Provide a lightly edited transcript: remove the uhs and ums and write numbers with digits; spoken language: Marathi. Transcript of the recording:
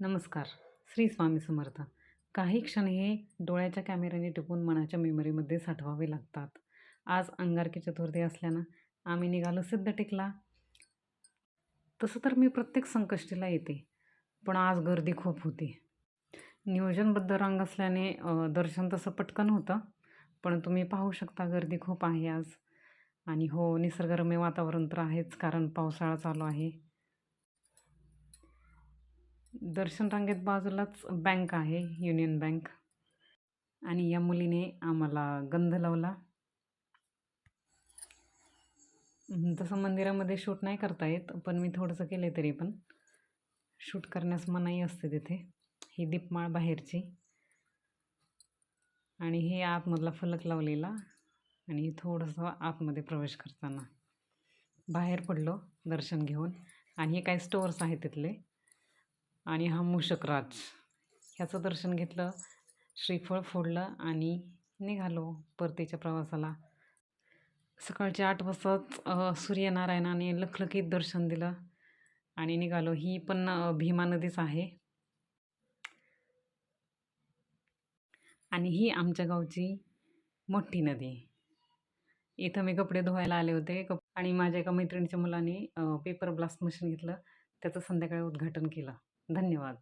नमस्कार. श्री स्वामी समर्थ. काही क्षण हे डोळ्याच्या कॅमेऱ्याने टिपून मनाच्या मेमरीमध्ये साठवावे लागतात. आज अंगारकी चतुर्थी असल्यानं आम्ही निघालो सिद्धटेकला. तसं तर मी प्रत्येक संकष्टीला येते, पण आज गर्दी खूप होती. नियोजनबद्ध रांग असल्याने दर्शन तसं पटकन होतं, पण तुम्ही पाहू शकता गर्दी खूप आहे आज. आणि हो, निसर्गरम्य वातावरण तर आहेच, कारण पावसाळा चालू आहे. दर्शन रांगेत बाजूलाच बँक आहे, युनियन बँक. आणि या मुलीने आम्हाला गंध लावला. तसं मंदिरामध्ये शूट नाही करता येत, पण मी थोडंसं केलं तरी पण. शूट करण्यास मनाई असते तिथे. ही दीपमाळ बाहेरची आणि हे आतमधला फलक लावलेला आणि थोडंसं आतमध्ये प्रवेश करताना. बाहेर पडलो दर्शन घेऊन आणि हे काही स्टोअर्स आहेत तिथले. आणि हा मूषकराज, ह्याचं दर्शन घेतलं, श्रीफळ फोडलं आणि निघालो परतीच्या प्रवासाला. सकाळचे 8 वाजताच सूर्यनारायणाने लखलखीत दर्शन दिलं आणि निघालो. ही पण भीमा नदीच आहे आणि ही आमच्या गावची मोठी नदी. इथं मी कपडे धुवायला आले होते आणि माझ्या एका मैत्रिणीच्या मुलाने पेपर ब्लास्ट मशीन घेतलं. त्याचं संध्याकाळी उद्घाटन केलं. धन्यवाद.